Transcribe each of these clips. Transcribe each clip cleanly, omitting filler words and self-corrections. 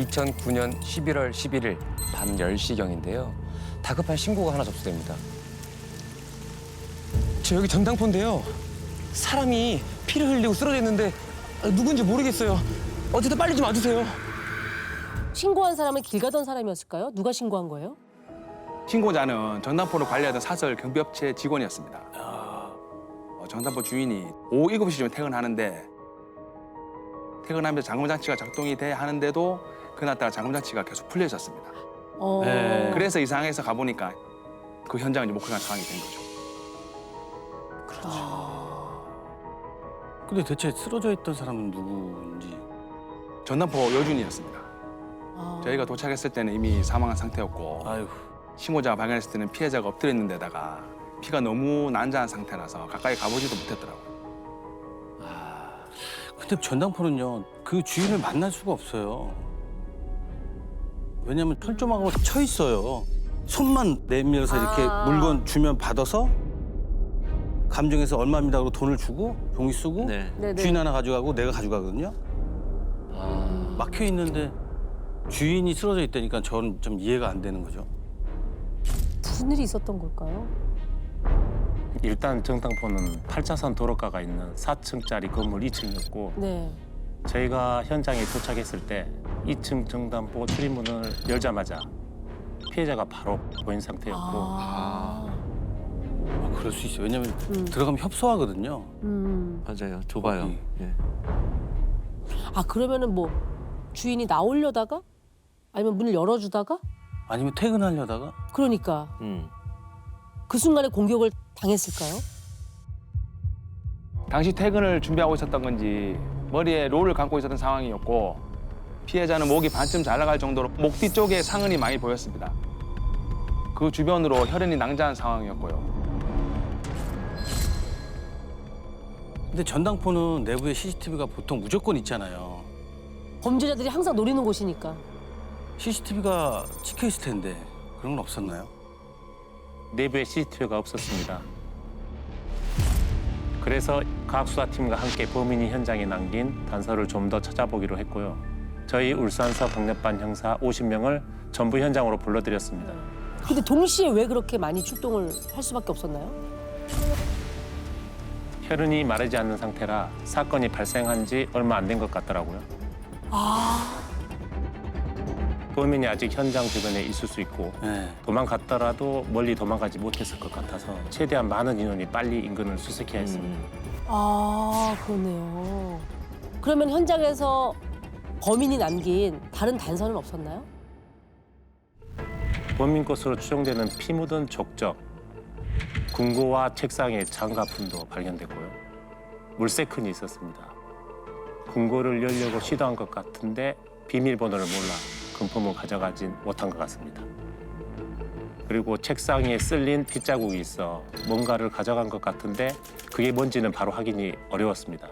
2009년 11월 11일 밤 10시경인데요. 다급한 신고가 하나 접수됩니다. 저 여기 전당포인데요. 사람이 피를 흘리고 쓰러져 있는데 누군지 모르겠어요. 어쨌든 빨리 좀 와주세요. 신고한 사람은 길 가던 사람이었을까요? 누가 신고한 거예요? 신고자는 전당포를 관리하던 사설 경비업체 직원이었습니다. 전당포 주인이 오후 7시쯤에 퇴근하는데 퇴근하면서 잠금장치가 작동이 돼야 하는데도 그날따라 잠금장치가 계속 풀려 있었습니다. 네. 그래서 이 상황에서 가보니까 그 현장을 이제 목격한 상황이 된 거죠. 근데 대체 쓰러져 있던 사람은 누구인지. 전당포 여준이었습니다. 저희가 도착했을 때는 이미 사망한 상태였고 아유. 신고자가 발견했을 때는 피해자가 엎드려 있는 데다가 피가 너무 난자한 상태라서 가까이 가보지도 못했더라고요. 근데 전당포는요, 그 주인을 만날 수가 없어요. 왜냐면 철조망으로 쳐 있어요. 손만 내밀어서 이렇게 물건 주면 받아서 감정에서 얼마입니다 하고 돈을 주고 종이 쓰고 네네. 주인 하나 가져가고 내가 가져가거든요. 막혀 있는데 주인이 쓰러져 있다니까 저는 좀 이해가 안 되는 거죠. 무슨 일이 있었던 걸까요? 일단 전당포는 8차선 도로가가 있는 4층짜리 건물 2층이었고 네. 저희가 현장에 도착했을 때 2층 전당포 출입문을 열자마자 피해자가 바로 보인 상태였고 그럴 수 있어요. 왜냐면 들어가면 협소하거든요. 맞아요. 좁아요. 거기. 예. 그러면은 뭐 주인이 나오려다가 아니면 문을 열어주다가 아니면 퇴근하려다가 그러니까 음. 그 순간에 공격을 당했을까요? 당시 퇴근을 준비하고 있었던 건지 머리에 롤을 감고 있었던 상황이었고 피해자는 목이 반쯤 잘라갈 정도로 목 뒤쪽에 상흔이 많이 보였습니다. 그 주변으로 혈흔이 낭자한 상황이었고요. 근데 전당포는 내부에 CCTV가 보통 무조건 있잖아요. 범죄자들이 항상 노리는 곳이니까. CCTV가 찍혀 있을 텐데 그런 건 없었나요? 내부에 CCTV가 없었습니다. 그래서 과학수사팀과 함께 범인이 현장에 남긴 단서를 좀 더 찾아보기로 했고요. 저희 울산서 강력반 형사 50명을 전부 현장으로 불러들였습니다. 근데 동시에 왜 그렇게 많이 출동을 할 수밖에 없었나요? 혈흔이 마르지 않는 상태라 사건이 발생한 지 얼마 안 된 것 같더라고요. 범인이 아직 현장 주변에 있을 수 있고 네. 도망갔더라도 멀리 도망가지 못했을 것 같아서 최대한 많은 인원이 빨리 인근을 수색해야 했습니다. 그러네요. 그러면 현장에서 범인이 남긴 다른 단서는 없었나요? 범인 것으로 추정되는 피 묻은 족적, 금고와 책상에 장가품도 발견됐고요. 물세큰이 있었습니다. 금고를 열려고 시도한 것 같은데 비밀번호를 몰라 금품을 가져가진 못한 것 같습니다. 그리고 책상에 쓸린 핏자국이 있어 뭔가를 가져간 것 같은데 그게 뭔지는 바로 확인이 어려웠습니다.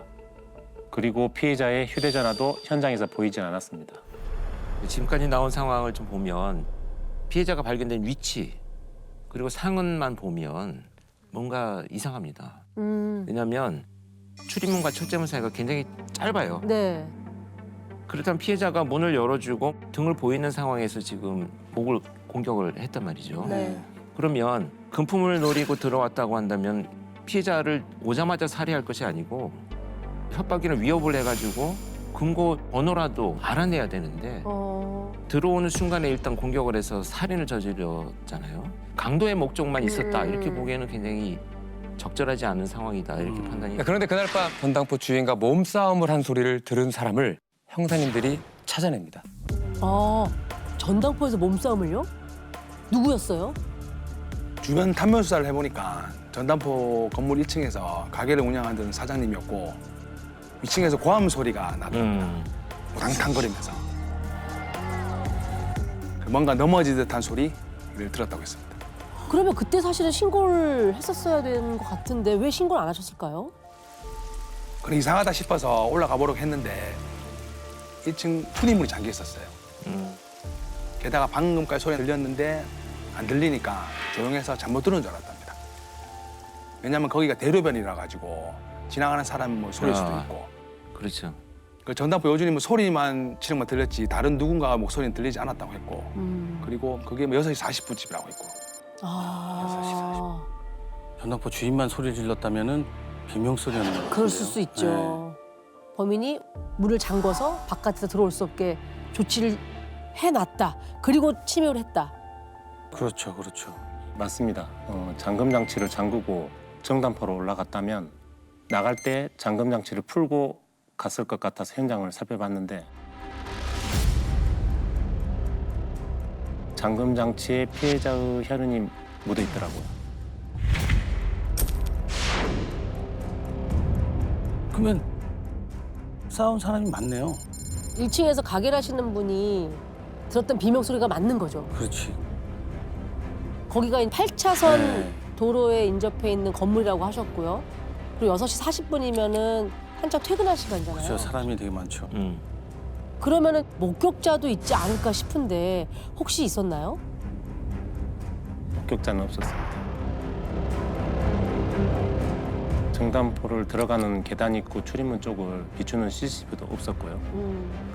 그리고 피해자의 휴대전화도 현장에서 보이진 않았습니다. 지금까지 나온 상황을 좀 보면 피해자가 발견된 위치 그리고 상흔만 보면 뭔가 이상합니다. 왜냐하면 출입문과 첫째 문 사이가 굉장히 짧아요. 네. 그렇다면 피해자가 문을 열어주고 등을 보이는 상황에서 지금 목을 공격을 했단 말이죠. 네. 그러면 금품을 노리고 들어왔다고 한다면 피해자를 오자마자 살해할 것이 아니고 협박이나 위협을 해가지고 금고 번호라도 알아내야 되는데 들어오는 순간에 일단 공격을 해서 살인을 저질렀잖아요. 강도의 목적만 있었다 이렇게 보기에는 굉장히 적절하지 않은 상황이다 이렇게 판단이. 그런데 그날 밤 전당포 주인과 몸싸움을 한 소리를 들은 사람을 형사님들이 찾아냅니다. 전당포에서 몸싸움을요? 누구였어요? 주변 탐문 수사를 해보니까 전당포 건물 1층에서 가게를 운영하던 사장님이었고 2층에서 고함 소리가 나더랍니다. 우당탕거리면서 뭔가 넘어질 듯한 소리를 들었다고 했습니다. 그러면 그때 사실은 신고를 했었어야 되는 것 같은데 왜 신고를 안 하셨을까요? 그래 이상하다 싶어서 올라가 보려고 했는데 1층 출입문이 잠겨 있었어요. 게다가 방금까지 소리 들렸는데 안 들리니까 조용해서 잘못 들은 줄 알았답니다. 왜냐하면 거기가 대로변이라 가지고 지나가는 사람 뭐 소리일 수도 있고. 그렇죠. 그 전당포 여주님은 소리만 지령만 들렸지 다른 누군가가 목소리는 들리지 않았다고 했고 그리고 그게 뭐 6시 40분쯤이라고 했고 아, 전당포 주인만 소리를 질렀다면은 비명 소리였는 것 그럴 같은데요. 수 있죠. 범인이 문을 잠궈서 바깥에서 들어올 수 없게 조치를 해놨다. 그리고 침입을 했다. 그렇죠, 그렇죠. 맞습니다. 잠금 장치를 잠그고 정단포로 올라갔다면 나갈 때 잠금 장치를 풀고 갔을 것 같아서 현장을 살펴봤는데 잠금 장치에 피해자의 혈흔이 묻어 있더라고요. 그러면 싸운 사람이 많네요. 1층에서 가게를 하시는 분이 들었던 비명 소리가 맞는 거죠. 그렇지. 거기가 8차선 네. 도로에 인접해 있는 건물이라고 하셨고요. 그리고 6시 40분이면은 한창 퇴근할 시간이잖아요. 그렇죠. 사람이 되게 많죠. 그러면은 목격자도 있지 않을까 싶은데 혹시 있었나요? 목격자는 없었습니다. 정단포를 들어가는 계단 입구 출입문 쪽을 비추는 CCTV도 없었고요.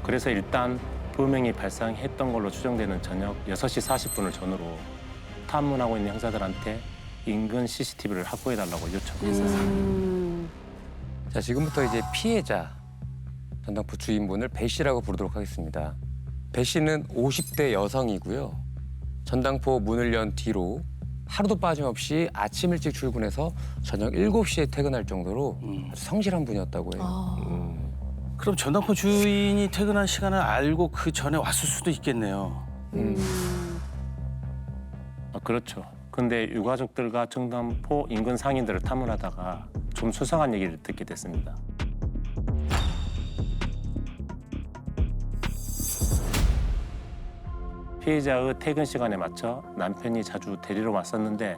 그래서 일단 불명이 발생했던 걸로 추정되는 저녁 6시 40분을 전후로 탐문하고 있는 형사들한테 인근 CCTV를 확보해달라고 요청했었습니다. 자, 지금부터 이제 피해자 전당포 주인분을 배 씨라고 부르도록 하겠습니다. 배 씨는 50대 여성이고요. 전당포 문을 연 뒤로 하루도 빠짐없이 아침 일찍 출근해서 저녁 7시에 퇴근할 정도로 아주 성실한 분이었다고 해요. 그럼 전당포 주인이 퇴근한 시간을 알고 그 전에 왔을 수도 있겠네요. 그렇죠. 근데 유가족들과 정단포 인근 상인들을 탐문하다가 좀 수상한 얘기를 듣게 됐습니다. 피해자의 퇴근 시간에 맞춰 남편이 자주 데리러 왔었는데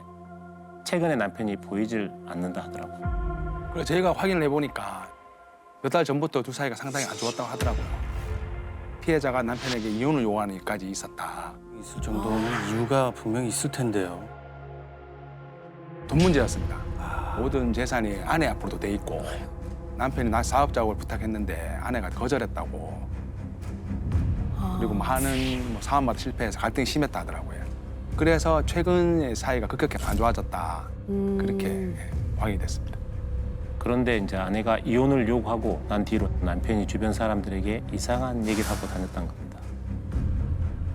최근에 남편이 보이질 않는다 하더라고요. 그래서 저희가 확인을 해보니까 몇 달 전부터 두 사이가 상당히 안 좋았다고 하더라고요. 피해자가 남편에게 이혼을 요구하는 일까지 있었다. 있을 정도면 이유가 분명히 있을 텐데요. 돈 문제였습니다. 모든 재산이 아내 앞으로도 돼 있고 남편이 나 사업 작업을 부탁했는데 아내가 거절했다고. 그리고 많은 사업마다 실패해서 갈등이 심했다 하더라고요. 그래서 최근에 사이가 급격히 안 좋아졌다. 그렇게 확인이 됐습니다. 그런데 이제 아내가 이혼을 요구하고 난 뒤로 남편이 주변 사람들에게 이상한 얘기를 하고 다녔다는 겁니다.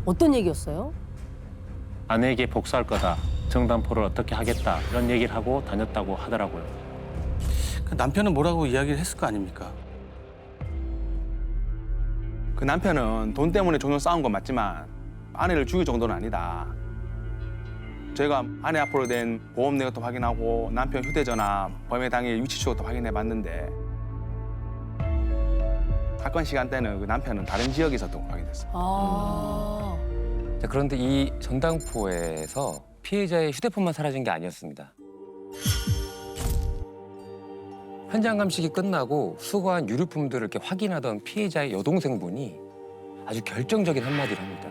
어떤 얘기였어요? 아내에게 복수할 거다. 정단포를 어떻게 하겠다. 이런 얘기를 하고 다녔다고 하더라고요. 그 남편은 뭐라고 이야기를 했을 거 아닙니까? 그 남편은 돈 때문에 종종 싸운 건 맞지만 아내를 죽일 정도는 아니다. 저희가 아내 앞으로 된 보험 내역도 확인하고 남편 휴대전화, 범행 당일 위치 추적도 확인해봤는데 사건 시간대는 그 남편은 다른 지역에 있었던 걸 확인됐어요. 자, 그런데 이 전당포에서 피해자의 휴대폰만 사라진 게 아니었습니다. 현장 감식이 끝나고 수거한 유류품들을 이렇게 확인하던 피해자의 여동생분이 아주 결정적인 한마디를 합니다.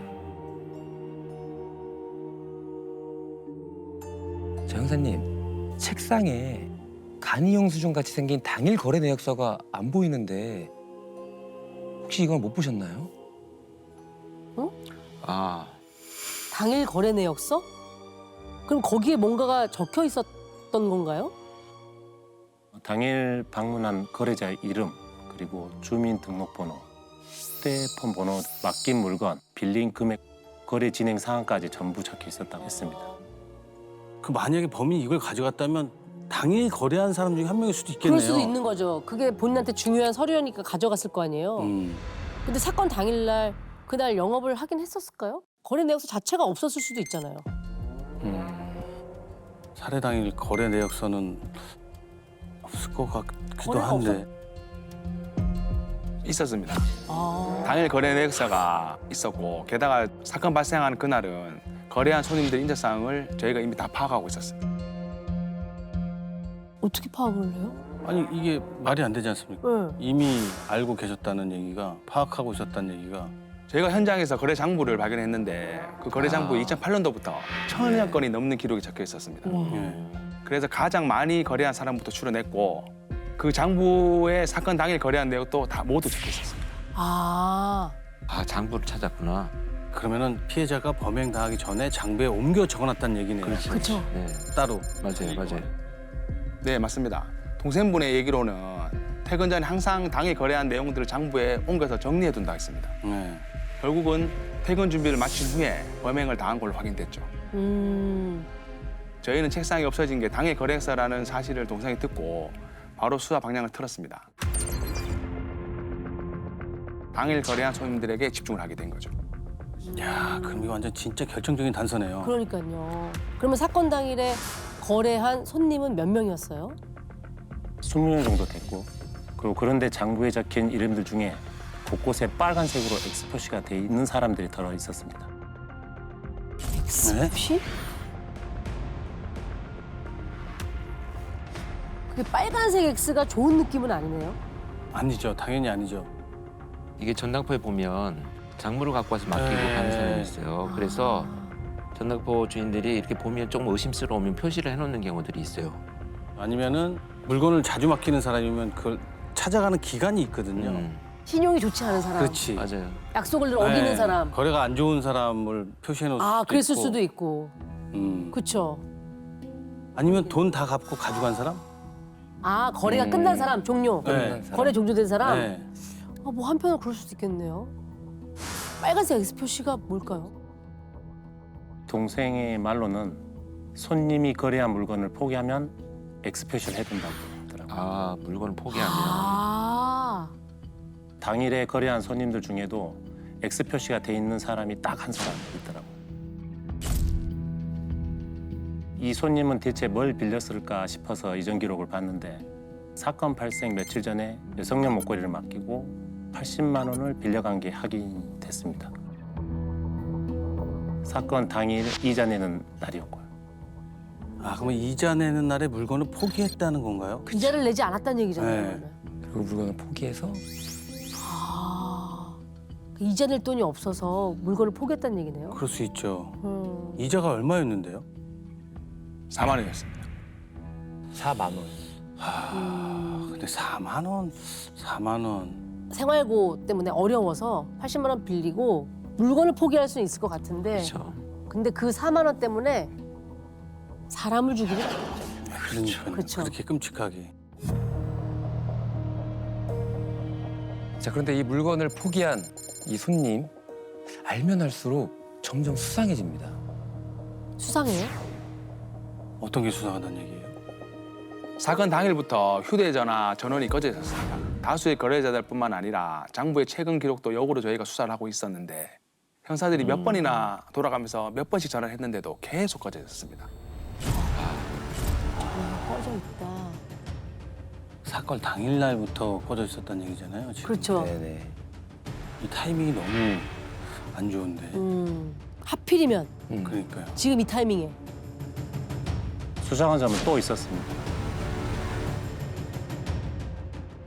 저 형사님, 책상에 간이 영수증 같이 생긴 당일 거래 내역서가 안 보이는데 혹시 이건 못 보셨나요? 당일 거래 내역서? 그럼 거기에 뭔가가 적혀 있었던 건가요? 당일 방문한 거래자의 이름, 그리고 주민등록번호, 휴대폰 번호, 맡긴 물건, 빌린 금액, 거래 진행 사항까지 전부 적혀 있었다고 했습니다. 그 만약에 범인이 이걸 가져갔다면 당일 거래한 사람 중에 한 명일 수도 있겠네요. 그럴 수도 있는 거죠. 그게 본인한테 중요한 서류니까 가져갔을 거 아니에요. 근데 사건 당일날 그날 영업을 하긴 했었을까요? 거래 내역서 자체가 없었을 수도 있잖아요. 살해 당일 거래 내역서는 없을 것 같기도 거래가 한데. 있었습니다. 아. 당일 거래 내역서가 있었고 게다가 사건 발생한 그날은 거래한 손님들 인적사항을 저희가 이미 다 파악하고 있었습니다. 어떻게 파악을 해요? 아니 이게 말이 안 되지 않습니까? 네. 이미 알고 계셨다는 얘기가, 파악하고 있었다는 얘기가. 저희가 현장에서 거래 장부를 발견했는데 그 거래 장부에 2008년도부터 1000여 건이 넘는 기록이 적혀 있었습니다. 예. 그래서 가장 많이 거래한 사람부터 추려냈고 그 장부에 사건 당일 거래한 내역도 다 모두 적혀 있었습니다. 아, 장부를 찾았구나. 그러면은 피해자가 범행 당하기 전에 장부에 옮겨 적어놨다는 얘기네요. 그쵸. 네, 따로. 맞아요. 네, 맞습니다. 동생분의 얘기로는 퇴근 전에 항상 당일 거래한 내용들을 장부에 옮겨서 정리해둔다 했습니다. 네. 결국은 퇴근 준비를 마친 후에 범행을 당한 걸로 확인됐죠. 저희는 책상이 없어진 게 당일 거래했어라는 사실을 동생이 듣고 바로 수사 방향을 틀었습니다. 당일 거래한 손님들에게 집중을 하게 된 거죠. 야, 그럼 이거 완전 진짜 결정적인 단서네요. 그러니까요. 그러면 사건 당일에 거래한 손님은 몇 명이었어요? 20명 정도 됐고 그리고 그런데 장부에 적힌 이름들 중에 곳곳에 빨간색으로 X 표시가 돼 있는 사람들이 들어 있었습니다. 네? 혹시? 그게 빨간색 X가 좋은 느낌은 아니네요. 아니죠. 당연히 아니죠. 이게 전당포에 보면 장물을 갖고 와서 맡기고 네. 가는 사람이 있어요. 그래서 전당포 주인들이 이렇게 보면 조금 의심스러우면 표시를 해놓는 경우들이 있어요. 아니면은 물건을 자주 맡기는 사람이면 그걸 찾아가는 기간이 있거든요. 신용이 좋지 않은 사람. 그렇지. 맞아요. 약속을 늘 어기는 네. 사람. 거래가 안 좋은 사람을 표시해 놓을 수도 아, 그랬을 있고. 수도 있고. 그쵸. 아니면 돈 다 갚고 가져간 사람? 아, 거래가 끝난 사람, 종료. 네. 거래 종료된 사람? 네. 아, 뭐 한편으로 그럴 수도 있겠네요. 빨간색 X 표시가 뭘까요? 동생의 말로는 손님이 거래한 물건을 포기하면 X 표시를 해둔다고 하더라고요. 아, 물건을 포기하면. 아, 당일에 거래한 손님들 중에도 X 표시가 돼 있는 사람이 딱 한 사람 있더라고요. 이 손님은 대체 뭘 빌렸을까 싶어서 이전 기록을 봤는데 사건 발생 며칠 전에 여성용 목걸이를 맡기고 80만 원을 빌려간 게 확인됐습니다. 사건 당일 이자 내는 날이었고요. 아, 그러면 이자 내는 날에 물건을 포기했다는 건가요? 이자를 내지 않았다는 얘기잖아요. 네. 그러면. 그리고 물건을 포기해서 아, 그 이자 낼 돈이 없어서 물건을 포기했다는 얘기네요. 그럴 수 있죠. 이자가 이자가 얼마였는데요? 4만 원이었습니다. 4만 원. 근데 4만 원? 4만 원. 생활고 때문에 어려워서 80만 원 빌리고 물건을 포기할 수는 있을 것 같은데 그렇죠. 근데 그 4만 원 때문에 사람을 죽이는 그러니까 그쵸. 그렇게 끔찍하게. 자, 그런데 이 물건을 포기한 이 손님 알면 알수록 점점 수상해집니다. 수상해요? 어떤 게 수상하다는 얘기예요? 사건 당일부터 휴대전화 전원이 꺼져 있었습니다. 다수의 거래자들뿐만 아니라 장부의 최근 기록도 역으로 저희가 수사를 하고 있었는데 형사들이 몇 번이나 돌아가면서 몇 번씩 전화를 했는데도 계속 꺼져 있었습니다. 꺼져 있다. 사건 당일날부터 꺼져 있었다는 얘기잖아요. 지금. 그렇죠. 네네. 이 타이밍이 너무 안 좋은데. 하필이면 그러니까요. 지금 이 타이밍에 수상한 점은 또 있었습니다.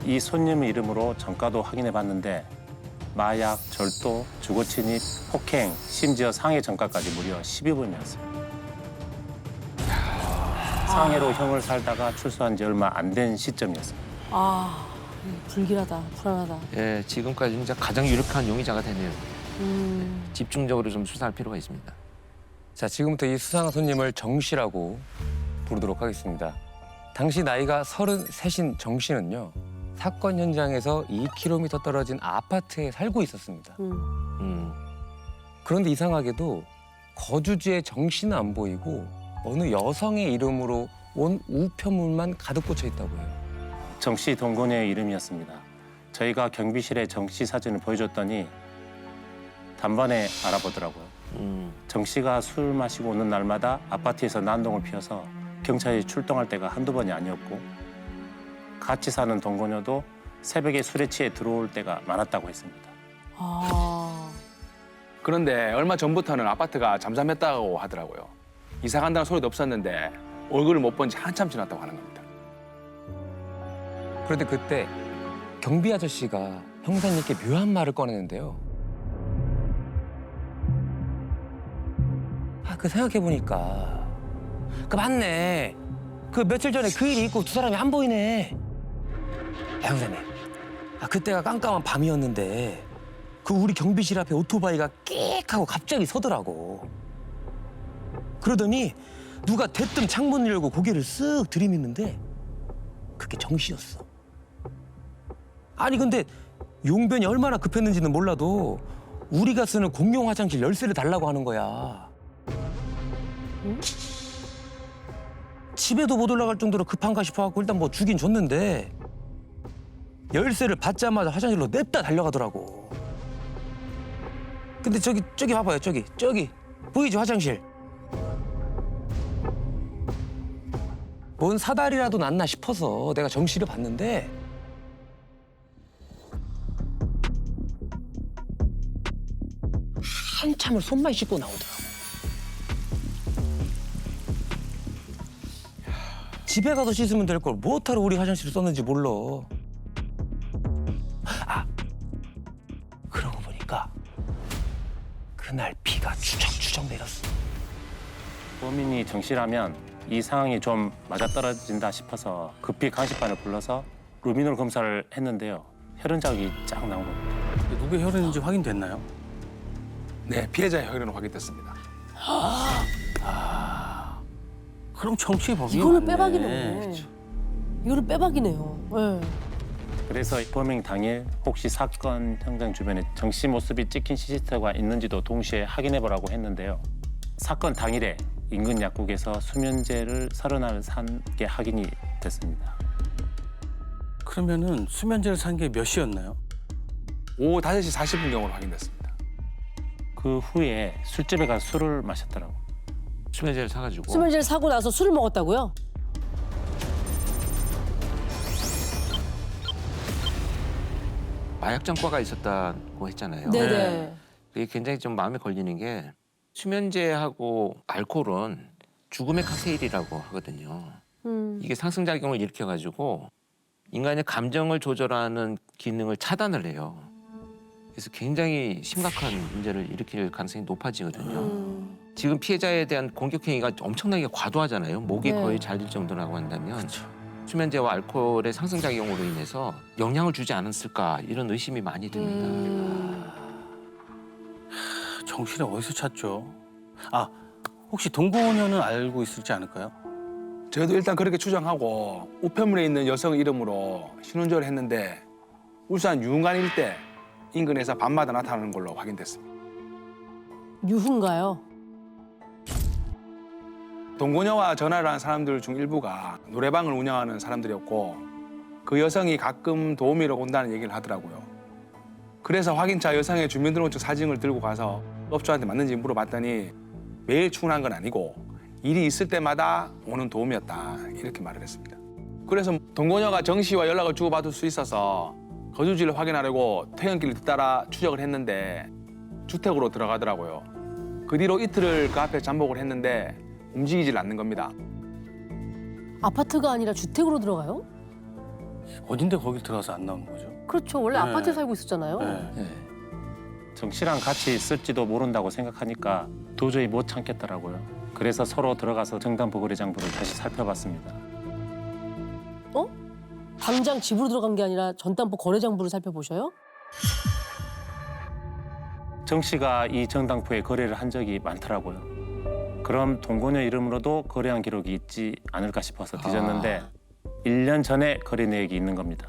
이 손님의 이름으로 정가도 확인해 봤는데 마약, 절도, 주거 침입, 폭행, 심지어 상해 정가까지 무려 12번이었습니다. 상해로 형을 살다가 출소한 지 얼마 안 된 시점이었습니다. 아 불길하다 불안하다. 예, 지금까지 진짜 가장 유력한 용의자가 되네요. 집중적으로 좀 수사할 필요가 있습니다. 자, 지금부터 이 수상한 손님을 정 씨라고 부르도록 하겠습니다. 당시 나이가 33인 정 씨는요. 사건 현장에서 2km 떨어진 아파트에 살고 있었습니다. 그런데 이상하게도 거주지에 정 씨는 안 보이고 어느 여성의 이름으로 온 우편물만 가득 꽂혀 있다고 해요. 정씨 동거녀의 이름이었습니다. 저희가 경비실에 정씨 사진을 보여줬더니 단번에 알아보더라고요. 정씨가 술 마시고 오는 날마다 아파트에서 난동을 피워서 경찰이 출동할 때가 한두 번이 아니었고 같이 사는 동거녀도 새벽에 술에 취해 들어올 때가 많았다고 했습니다. 아 그런데 얼마 전부터는 아파트가 잠잠했다고 하더라고요. 이사 간다는 소리도 없었는데 얼굴을 못 본 지 한참 지났다고 하는 겁니다. 그런데 그때 경비 아저씨가 형사님께 묘한 말을 꺼내는데요. 그 생각해보니까 맞네. 그 며칠 전에 그 일이 있고 두 사람이 안 보이네. 형사님, 그때가 깜깜한 밤이었는데 그 우리 경비실 앞에 오토바이가 끽 하고 갑자기 서더라고. 그러더니 누가 대뜸 창문을 열고 고개를 쓱 들이미는데 그게 정 씨였어. 아니 근데 용변이 얼마나 급했는지는 몰라도 우리가 쓰는 공용 화장실 열쇠를 달라고 하는 거야. 응? 집에도 못 올라갈 정도로 급한가 싶어갖고 일단 뭐 주긴 줬는데 열쇠를 받자마자 화장실로 냅다 달려가더라고. 근데 저기 봐봐요. 저기 보이죠 화장실. 뭔 사다리라도 났나 싶어서 내가 정시를 봤는데 한참을 손만 씻고 나오더라고. 집에 가서 씻으면 될 걸 뭐하러 우리 화장실을 썼는지 몰라. 그러고 보니까 그날 비가 추적추적 내렸어. 범인이 정 씨라면 이 상황이 좀 맞아떨어진다 싶어서 급히 감식반을 불러서 루미놀 검사를 했는데요. 혈흔 자국이 쫙 나온 겁니다. 누구의 혈흔인지 확인됐나요? 네, 피해자의 혈흔은 확인됐습니다. 그럼 정치의 법이 이거는 맞네. 빼박이네. 이거는 빼박이네요. 네. 그래서 범행 당일 혹시 사건 현장 주변에 정 씨 모습이 찍힌 CCTV가 있는지도 동시에 확인해보라고 했는데요. 사건 당일에 인근 약국에서 수면제를 30알 산 게 확인이 됐습니다. 그러면은 수면제를 산 게 몇 시였나요? 오후 5시 40분경으로 확인됐습니다. 그 후에 술집에 가서 술을 마셨더라고. 수면제를 사가지고 수면제를 사고 나서 술을 먹었다고요? 마약장과가 있었다고 했잖아요. 네네. 그게 굉장히 좀 마음에 걸리는 게 수면제하고 알코올은 죽음의 칵테일이라고 하거든요. 이게 상승작용을 일으켜가지고 인간의 감정을 조절하는 기능을 차단을 해요. 그래서 굉장히 심각한 문제를 일으킬 가능성이 높아지거든요. 지금 피해자에 대한 공격 행위가 엄청나게 과도하잖아요. 목이 네. 거의 잘릴 정도라고 한다면 수면제와 알코올의 상승작용으로 인해서 영향을 주지 않았을까 이런 의심이 많이 듭니다. 정신을 어디서 찾죠? 혹시 동고녀는 알고 있을지 않을까요? 저희도 일단 그렇게 추정하고 우편물에 있는 여성 이름으로 신원조회를 했는데 울산 유흥관 일대 인근에서 밤마다 나타나는 걸로 확인됐습니다. 유흥가요? 동고녀와 전화를 한 사람들 중 일부가 노래방을 운영하는 사람들이었고 그 여성이 가끔 도우미로 온다는 얘기를 하더라고요. 그래서 확인차 여성의 주민등록증 사진을 들고 가서 업주한테 맞는지 물어봤더니 매일 출근한 건 아니고 일이 있을 때마다 오는 도우미였다 이렇게 말을 했습니다. 그래서 동고녀가 정 씨와 연락을 주고받을 수 있어서 거주지를 확인하려고 퇴근길을 뒤따라 추적을 했는데 주택으로 들어가더라고요. 그 뒤로 이틀을 그 앞에 잠복을 했는데 움직이질 않는 겁니다. 아파트가 아니라 주택으로 들어가요? 어딘데 거길 들어가서 안 나오는 거죠? 그렇죠. 원래 네. 아파트에 살고 있었잖아요. 네. 정 씨랑 같이 있을지도 모른다고 생각하니까 도저히 못 참겠더라고요. 그래서 서로 들어가서 정당포 거래장부를 다시 살펴봤습니다. 당장 집으로 들어간 게 아니라 전담포 거래장부를 살펴보셔요? 정 씨가 이 정당포에 거래를 한 적이 많더라고요. 그럼 동고녀 이름으로도 거래한 기록이 있지 않을까 싶어서 뒤졌는데 1년 전에 거래 내역이 있는 겁니다.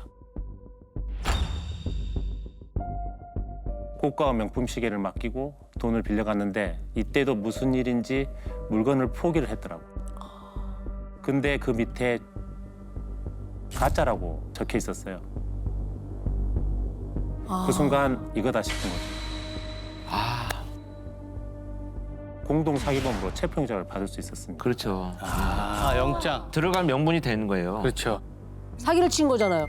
고가 명품 시계를 맡기고 돈을 빌려갔는데 이때도 무슨 일인지 물건을 포기를 했더라고. 근데 그 밑에 가짜라고 적혀 있었어요. 그 순간 이거다 싶은 거죠. 공동 사기범으로 체포영장을 받을 수 있었습니다. 그렇죠. 영장. 들어갈 명분이 되는 거예요. 그렇죠. 사기를 친 거잖아요.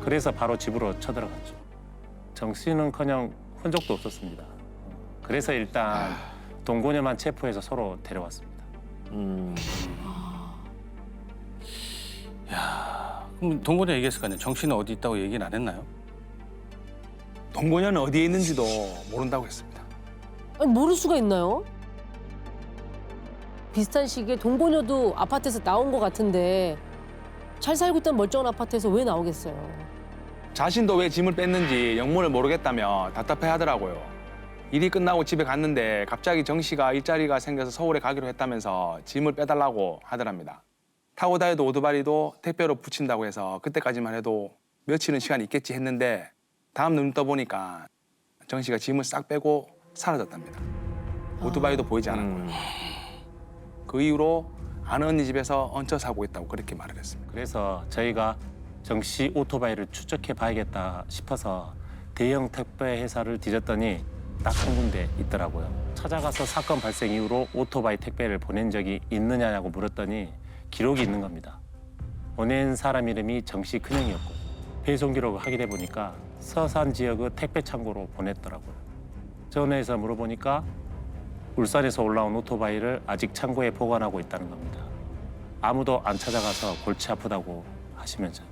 그래서 바로 집으로 쳐들어갔죠. 정 씨는커녕 흔적도 없었습니다. 그래서 일단 동고녀만 체포해서 서로 데려왔습니다. 그럼 동고녀 얘기했을 거 아니에요? 정씨는 어디 있다고 얘기는 안 했나요? 동고녀는 어디에 있는지도 모른다고 했습니다. 아니, 모를 수가 있나요? 비슷한 시기에 동고녀도 아파트에서 나온 것 같은데 잘 살고 있던 멀쩡한 아파트에서 왜 나오겠어요? 자신도 왜 짐을 뺐는지 영문을 모르겠다며 답답해하더라고요. 일이 끝나고 집에 갔는데 갑자기 정 씨가 일자리가 생겨서 서울에 가기로 했다면서 짐을 빼달라고 하더랍니다. 타고 다니던 오토바이도 택배로 붙인다고 해서 그때까지만 해도 며칠은 시간이 있겠지 했는데 다음 눈 떠보니까 정 씨가 짐을 싹 빼고 사라졌답니다. 오토바이도 보이지 않았고요. 그 이후로 아는 언니 집에서 얹혀 사고 있다고 그렇게 말을 했습니다. 그래서 저희가 정 씨 오토바이를 추적해 봐야겠다 싶어서 대형 택배 회사를 뒤졌더니 딱 한 군데 있더라고요. 찾아가서 사건 발생 이후로 오토바이 택배를 보낸 적이 있느냐고 물었더니 기록이 있는 겁니다. 보낸 사람 이름이 정 씨 큰형이었고 배송 기록을 확인해 보니까 서산 지역의 택배 창고로 보냈더라고요. 전화해서 물어보니까 울산에서 올라온 오토바이를 아직 창고에 보관하고 있다는 겁니다. 아무도 안 찾아가서 골치 아프다고 하시면서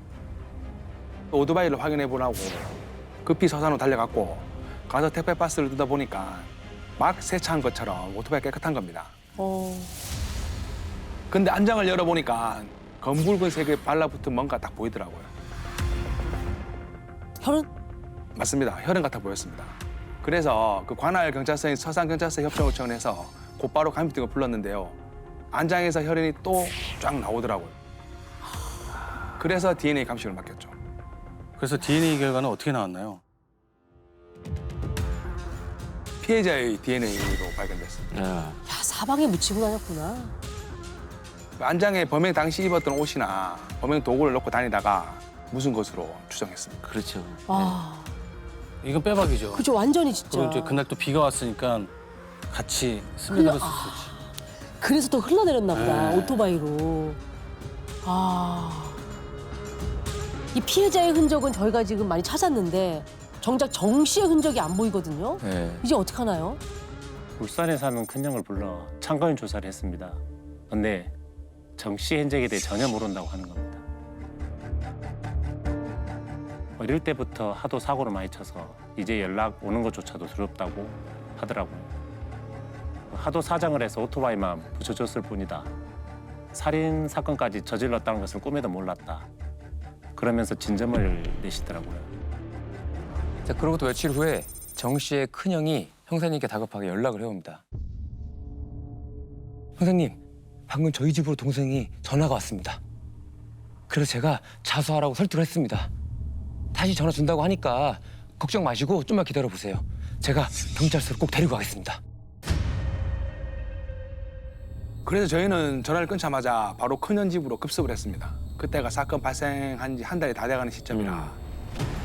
오토바이를 확인해 보라고 급히 서산으로 달려갔고 가서 택배 박스를 뜯어보니까 막 세차한 것처럼 오토바이 깨끗한 겁니다. 근데 안장을 열어보니까 검붉은색에 발라붙은 뭔가 딱 보이더라고요. 혈흔? 맞습니다. 혈흔 같아 보였습니다. 그래서 그 관할 경찰서인 서산경찰서 협조 요청을 해서 곧바로 감식등을 불렀는데요. 안장에서 혈흔이 또 쫙 나오더라고요. 그래서 DNA 감식을 맡겼죠. 그래서 DNA 결과는 어떻게 나왔나요? 피해자의 DNA로 발견됐습니다. 야, 사방에 묻히고 다녔구나. 안장에 범행 당시 입었던 옷이나 범행 도구를 넣고 다니다가 무슨 것으로 추정했습니다. 그렇죠. 아, 이건 빼박이죠. 그죠, 완전히 진짜. 그리고 이제 그날 또 비가 왔으니까 같이 스며들었을 수 있지. 그래서 또 흘러내렸나 보다, 네. 오토바이로. 아. 이 피해자의 흔적은 저희가 지금 많이 찾았는데 정작 정 씨의 흔적이 안 보이거든요. 네. 이제 어떡하나요? 울산에 사는 큰형을 불러 참고인 조사를 했습니다. 근데 정 씨 흔적에 대해 전혀 모른다고 하는 겁니다. 어릴 때부터 하도 사고를 많이 쳐서 이제 연락 오는 것조차도 두렵다고 하더라고요. 하도 사장을 해서 오토바이만 붙여줬을 뿐이다. 살인 사건까지 저질렀다는 것을 꿈에도 몰랐다. 그러면서 진정을 내시더라고요. 자, 그로부터 며칠 후에 정 씨의 큰형이 형사님께 다급하게 연락을 해옵니다. 형사님, 방금 저희 집으로 동생이 전화가 왔습니다. 그래서 제가 자수하라고 설득을 했습니다. 다시 전화 준다고 하니까 걱정 마시고 좀만 기다려보세요. 제가 경찰서로 꼭 데리고 가겠습니다. 그래서 저희는 전화를 끊자마자 바로 큰형 집으로 급습을 했습니다. 그때가 사건 발생한 지 한 달이 다 돼가는 시점이라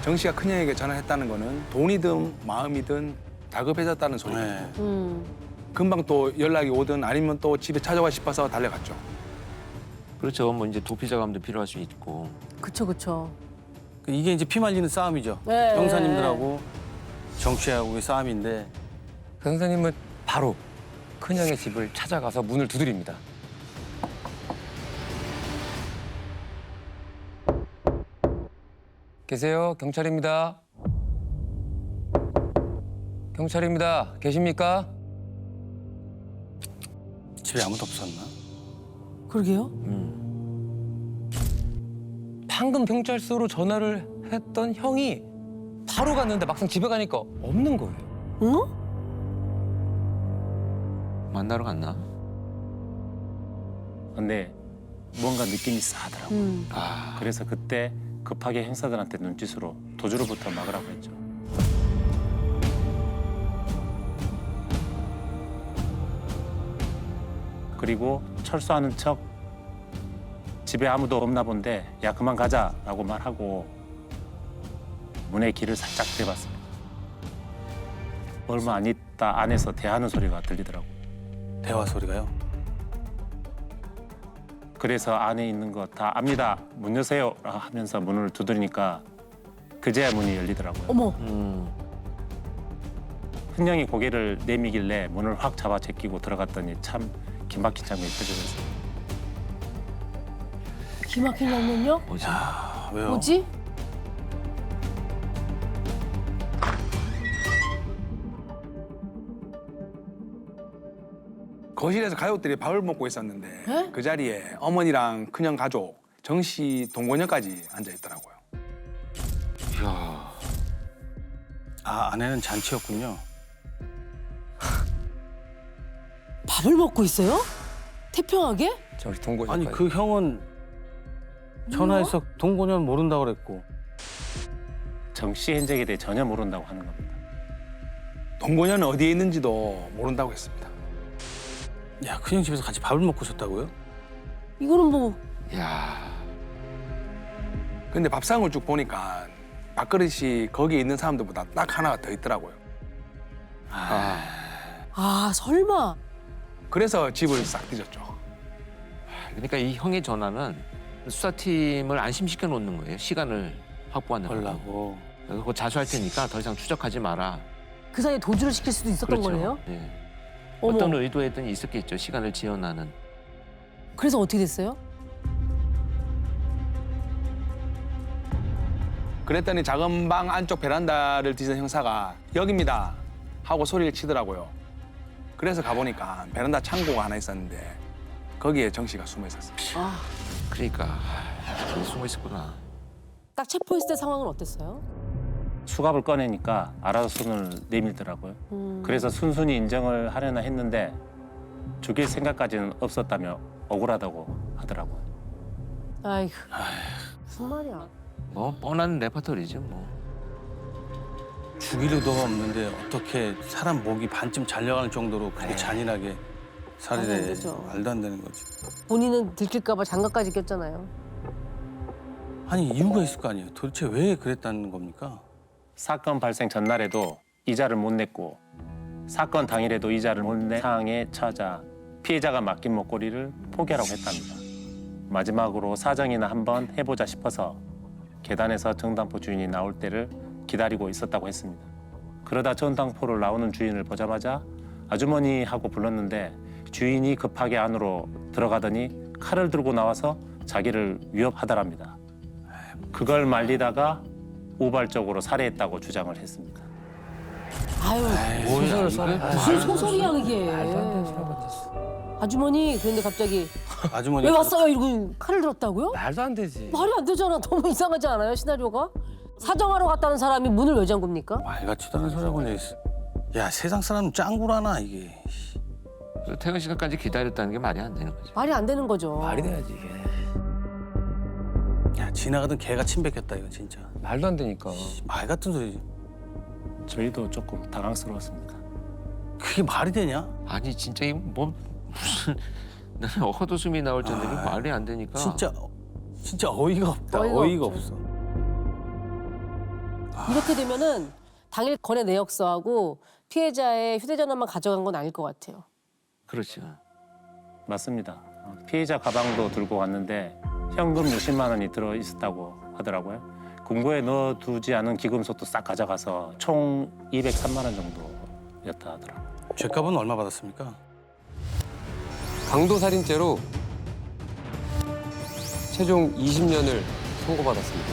정 씨가 큰형에게 전화했다는 거는 돈이든 마음이든 다급해졌다는 소리예요. 네. 금방 또 연락이 오든 아니면 또 집에 찾아와 싶어서 달려갔죠. 그렇죠. 뭐 이제 도피 자금도 필요할 수 있고. 그쵸, 그쵸. 이게 이제 피 말리는 싸움이죠. 네. 형사님들하고 정 씨하고의 싸움인데 그 형사님은 바로 큰형의 집을 찾아가서 문을 두드립니다. 계세요? 경찰입니다. 경찰입니다. 계십니까? 집에 아무도 없었나? 그러게요. 방금 경찰서로 전화를 했던 형이 바로 갔는데 막상 집에 가니까 없는 거예요. 응? 만나러 갔나? 근데 뭔가 느낌이 싸하더라고요. 아, 그래서 그때 급하게 형사들한테 눈짓으로 도주로부터 막으라고 했죠. 그리고 철수하는 척 집에 아무도 없나 본데 야 그만 가자라고 말하고 문에 길을 살짝 대봤습니다. 얼마 안 있다 안에서 대하는 소리가 들리더라고요. 대화 소리가요? 그래서 안에 있는 거 다 압니다. 문 여세요 하면서 문을 두드리니까 그제야 문이 열리더라고요. 어머, 큰형이 고개를 내미길래 문을 확 잡아 제끼고 들어갔더니 참 기막힌 장면이 펼쳐졌어요. 기막힌 장면요? 뭐지? 아, 왜요? 뭐지? 거실에서 가족들이 밥을 먹고 있었는데 에? 그 자리에 어머니랑 큰형 가족 정 씨 동거녀까지 앉아 있더라고요. 이야, 아내는 잔치였군요. 밥을 먹고 있어요? 태평하게? 저기 동고녀. 아니 그 형은 전화해서 동고녀는 모른다고 그랬고. 정 씨 행적에 대해 전혀 모른다고 하는 겁니다. 동고녀는 어디에 있는지도 모른다고 했습니다. 야, 그냥 집에서 같이 밥을 먹고 있었다고요? 이거는 뭐 야, 근데 밥상을 쭉 보니까 밥그릇이 거기에 있는 사람들보다 딱 하나가 더 있더라고요. 설마. 그래서 집을 싹 뒤졌죠. 그러니까 이 형의 전화는 수사팀을 안심시켜 놓는 거예요. 시간을 확보하느라고. 벌라고. 그거 자수할 테니까 더 이상 추적하지 마라. 그 사이에 도주를 시킬 수도 있었던 거네요? 예. 어머. 어떤 의도에든 있었겠죠. 시간을 지어나는. 그래서 어떻게 됐어요? 그랬더니 작은 방 안쪽 베란다를 뒤진 형사가 여기입니다 하고 소리를 치더라고요. 그래서 가보니까 베란다 창고가 하나 있었는데 거기에 정 씨가 숨어 있었어요. 그러니까 저기 숨어 있었구나. 딱 체포했을 때 상황은 어땠어요? 수갑을 꺼내니까 알아서 손을 내밀더라고요. 그래서 순순히 인정을 하려나 했는데 죽일 생각까지는 없었다며 억울하다고 하더라고요. 아이고. 무슨 말이야. 뭐 뻔한 레퍼토리죠 뭐. 죽일 의도가 없는데 어떻게 사람 목이 반쯤 잘려가는 정도로 그렇게 잔인하게 말도 안 살해돼. 되죠. 말도 안 되는 거지. 본인은 들킬까 봐 장갑까지 꼈잖아요. 아니 이유가 있을 거 아니에요. 도대체 왜 그랬다는 겁니까? 사건 발생 전날에도 이자를 못 냈고 사건 당일에도 이자를 못 낸 상황에 처하자 피해자가 맡긴 목걸이를 포기하라고 했답니다. 마지막으로 사정이나 한번 해보자 싶어서 계단에서 전당포 주인이 나올 때를 기다리고 있었다고 했습니다. 그러다 전당포를 나오는 주인을 보자마자 아주머니 하고 불렀는데 주인이 급하게 안으로 들어가더니 칼을 들고 나와서 자기를 위협하더랍니다. 그걸 말리다가 우발적으로 살해했다고 주장을 했습니다. 아유, 뭐야 무슨 소설이야 이게. 말도 안 되는 사람 같았어. 아주머니 그런데 갑자기 아주머니 왜 왔어요? 이러고 칼을 들었다고요? 말도 안 되지. 말이 안 되잖아. 너무 이상하지 않아요 시나리오가? 사정하러 갔다는 사람이 문을 왜 잠굽니까? 말 같지도 않은 소리 하고 있어. 야 세상 사람 짱구라나 이게. 그래서 퇴근 시간까지 기다렸다는 게 말이 안 되는 거죠. 말이 안 되는 거죠. 말이 돼야지 이게. 야 지나가던 개가 침 뱉겠다 이거 진짜. 말도 안 되니까. 말 같은 소리지. 저희도 조금 당황스러웠습니다. 그게 말이 되냐? 아니 진짜 이 뭐 무슨 나는 헛웃음이 나올 정도로 말이 안 되니까. 진짜 어이가 없다. 어이가 어이가 없죠. 없어. 이렇게 되면은 당일 거래 내역서하고 피해자의 휴대전화만 가져간 건 아닐 것 같아요. 그렇죠. 맞습니다. 피해자 가방도 들고 왔는데 현금 60만 원이 들어 있었다고 하더라고요. 금고에 넣어두지 않은 기금속도 싹 가져가서 총 203만 원 정도였다 하더라고요. 죄값은 얼마 받았습니까? 강도살인죄로 최종 20년을 선고받았습니다.